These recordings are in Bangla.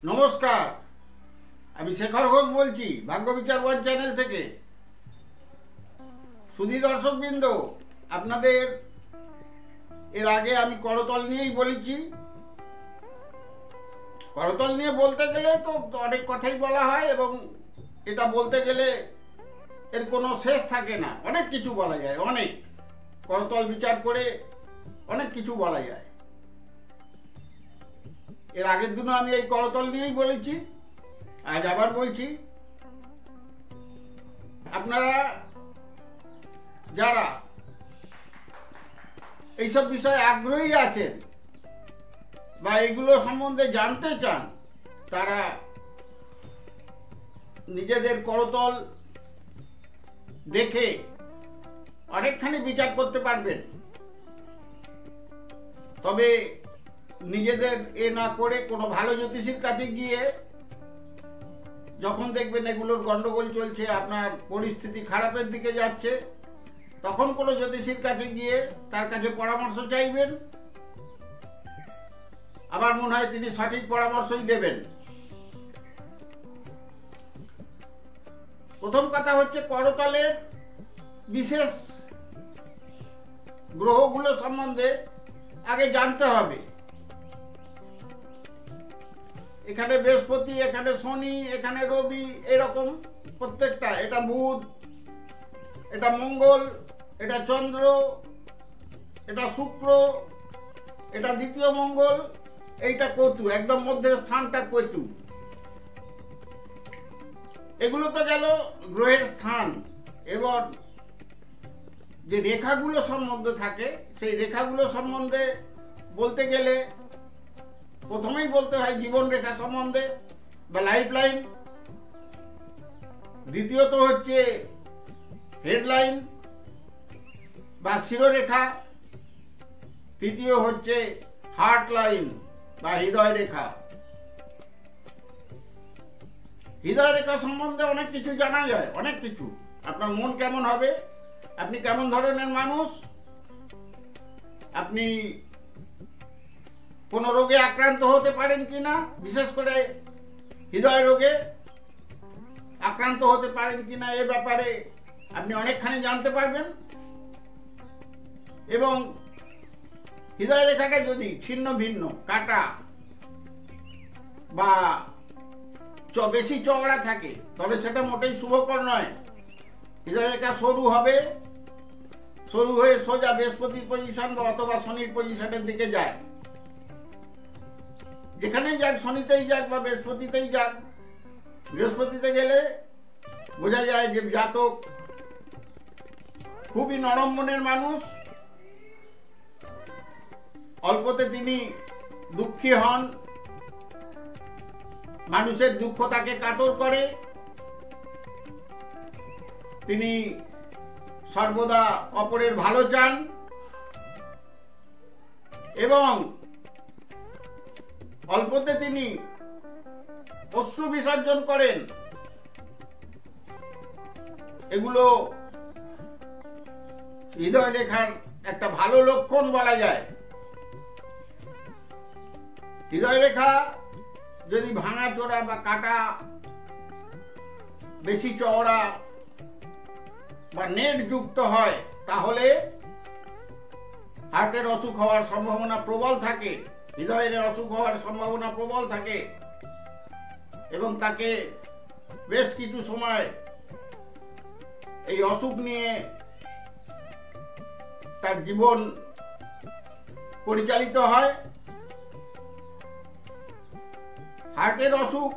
নমস্কার, আমি শেখর ঘোষ বলছি ভাগ্য বিচার ওয়ান চ্যানেল থেকে। সুধী দর্শকবৃন্দ, আপনাদের এর আগে আমি করতল নিয়েই বলেছি। করতল নিয়ে বলতে গেলে তো অনেক কথাই বলা হয় এবং এটা বলতে গেলে এর কোনো শেষ থাকে না। অনেক কিছু বলা যায়, অনেক করতল বিচার করে অনেক কিছু বলা যায়। এর আগের দিনও আমি এই করতল নিয়েই বলেছি, আজ আবার বলছি। আপনারা যারা এইসব বিষয়ে আগ্রহী আছেন বা এগুলো সম্বন্ধে জানতে চান, তারা নিজেদের করতল দেখে অনেকখানি বিচার করতে পারবেন। তবে নিজেদের না করে কোনো ভালো জ্যোতিষীর কাছে গিয়ে যখন দেখবেন এগুলোর গন্ডগোল চলছে, আপনার পরিস্থিতি খারাপের দিকে যাচ্ছে, তখন কোনো জ্যোতিষীর কাছে গিয়ে তার কাছে পরামর্শ চাইবেন। আমার মনে হয় তিনি সঠিক পরামর্শই দেবেন। প্রথম কথা হচ্ছে, করতলের বিশেষ গ্রহগুলো সম্বন্ধে আগে জানতে হবে। এখানে বৃহস্পতি, এখানে শনি, এখানে রবি, এরকম প্রত্যেকটা, এটা বুধ, এটা মঙ্গল, এটা চন্দ্র, এটা শুক্র, এটা দ্বিতীয় মঙ্গল, এইটা কেতু, একদম মধ্যের স্থানটা কেতু। এগুলো তো গেল গ্রহের স্থান। এবার যে রেখাগুলো সম্বন্ধে থাকে, সেই রেখাগুলো সম্বন্ধে বলতে গেলে প্রথমেই বলতে হয় জীবন রেখা সম্বন্ধে বা লাইফ লাইন। দ্বিতীয়ত হচ্ছে হেডলাইন বা শিরোরেখা। তৃতীয় হচ্ছে হার্ট লাইন বা হৃদয় রেখা। হৃদয় রেখা সম্বন্ধে অনেক কিছু জানা যায়, অনেক কিছু। আপনার মন কেমন হবে, আপনি কেমন ধরনের মানুষ, আপনি কোনো রোগে আক্রান্ত হতে পারেন কিনা, বিশেষ করে হৃদয় রোগে আক্রান্ত হতে পারেন কিনা, এ ব্যাপারে আপনি অনেকখানি জানতে পারবেন। এবং হৃদয় রেখাটা যদি ছিন্ন ভিন্ন, কাটা বা বেশি চওড়া থাকে, তবে সেটা মোটেই শুভকর নয়। হৃদয় রেখা সরু হবে, সরু হয়ে সোজা বৃহস্পতির পজিশন বা অথবা শনির পজিশনের দিকে যায়। যেখানেই যাক, শনিতেই যাক বা বৃহস্পতিতেই যাক, বৃহস্পতিতে গেলে বোঝা যায় যে জাতক খুবই নরম মনের মানুষ। অল্পতে তিনি দুঃখী হন, মানুষের দুঃখ তাকে কাতর করে। তিনি সর্বদা অপরের ভালো চান এবং অল্পতে তিনি অশ্রু বিসর্জন করেন। এগুলো হৃদয় রেখার একটা ভালো লক্ষণ বলা যায়। হৃদয় রেখা যদি ভাঙা চোরা বা কাটা, বেশি চওড়া বা নেট যুক্ত হয়, তাহলে হার্টের অসুখ হওয়ার সম্ভাবনা প্রবল থাকে, হৃদয়ের অসুখ হওয়ার সম্ভাবনা প্রবল থাকে এবং তাকে বেশ কিছু সময় এই অসুখ নিয়ে তার জীবন পরিচালিত হয়। হার্টের অসুখ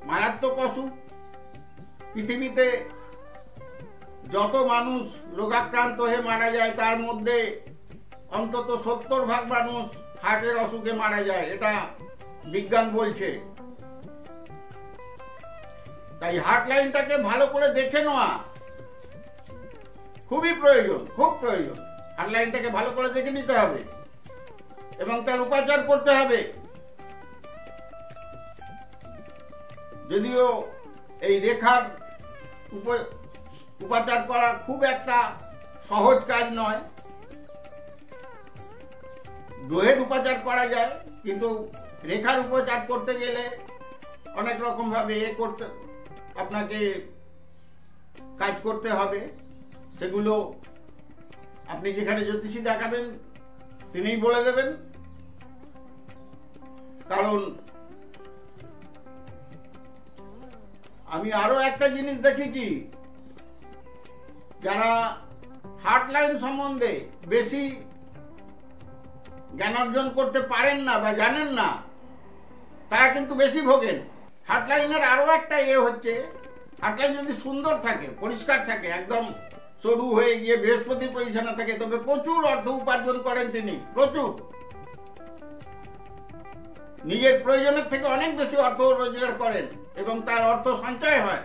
মারাত্মক অসুখ। পৃথিবীতে যত মানুষ রোগাক্রান্ত হয়ে মারা যায়, তার মধ্যে অন্তত 70% মানুষ হার্টের অসুখে মারা যায়, এটা বিজ্ঞান বলছে। তাই হার্ট লাইনটাকে ভালো করে দেখে নেওয়া খুবই প্রয়োজন, খুব প্রয়োজন। হার্ট লাইনটাকে ভালো করে দেখে নিতে হবে এবং তার উপাচার করতে হবে। যদিও এই রেখার উপাচার করা খুব একটা সহজ কাজ নয়। গ্রহের উপাচার করা যায়, কিন্তু রেখার উপচার করতে গেলে অনেক রকমভাবে করতে আপনাকে কাজ করতে হবে। সেগুলো আপনি যেখানে জ্যোতিষী দেখাবেন তিনিই বলে দেবেন। কারণ আমি আরো একটা জিনিস দেখেছি, যারা হার্ট লাইন সম্বন্ধে বেশি জ্ঞান অর্জন করতে পারেন না বা জানেন না, তারা কিন্তু বেশি ভোগেন। হার্ট লাইনের আরো একটা হচ্ছে, হার্ট লাইন যদি সুন্দর থাকে, পরিষ্কার থাকে, একদম সরু হয়ে গিয়ে বৃহস্পতি পজিশনে থাকে, তবে প্রচুর অর্থ উপার্জন করেন তিনি, প্রচুর। নিজের প্রয়োজনের থেকে অনেক বেশি অর্থ রোজগার করেন এবং তার অর্থ সঞ্চয় হয়।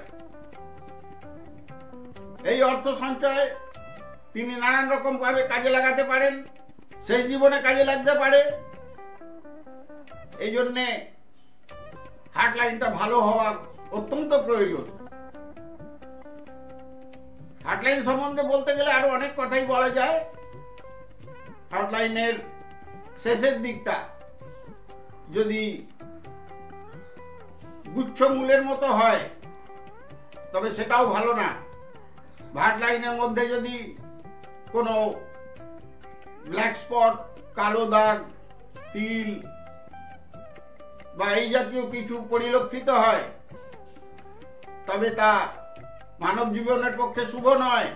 এই অর্থ সঞ্চয় তিনি নানান রকম ভাবে কাজে লাগাতে পারেন, সেই জীবনে কাজে লাগতে পারে। এই জন্যে হার্ট লাইনটা ভালো হওয়া অত্যন্ত প্রয়োজন। হার্ট লাইন সম্বন্ধে বলতে গেলে আরো অনেক কথাই বলা যায়। হার্ট লাইনের শেষের দিকটা যদি গুচ্ছ মূলের মতো হয় তবে সেটাও ভালো না। হার্ট লাইনের মধ্যে যদি কোনো ব্ল্যাক স্পট, কালো দাগ, তিল বা এই জাতীয় কিছু পরিলক্ষিত হয় তবে তা মানব জীবনের পক্ষে শুভ নয়।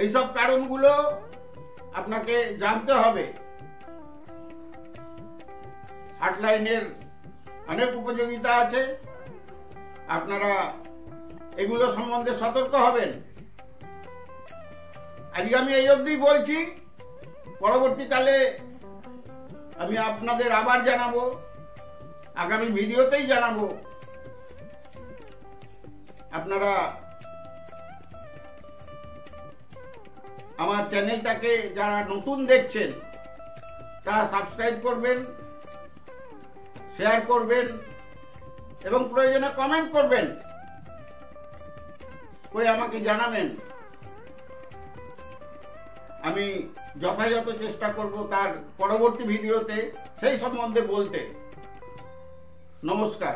এইসব কারণগুলো আপনাকে জানতে হবে। হার্ট লাইনের অনেক উপযোগিতা আছে, আপনারা এগুলো সম্বন্ধে সতর্ক হবেন। আজকে আমি এই অবধি বলছি, পরবর্তীকালে আমি আপনাদের আবার জানাবো, আগামী ভিডিওতেই জানাবো। আপনারা আমার চ্যানেলটাকে যারা নতুন দেখছেন তারা সাবস্ক্রাইব করবেন, শেয়ার করবেন এবং প্রয়োজনে কমেন্ট করবেন, করে আমাকে জানাবেন। আমি যথাযথ চেষ্টা করব তার পরবর্তী ভিডিওতে সেই সম্বন্ধে বলতে। নমস্কার।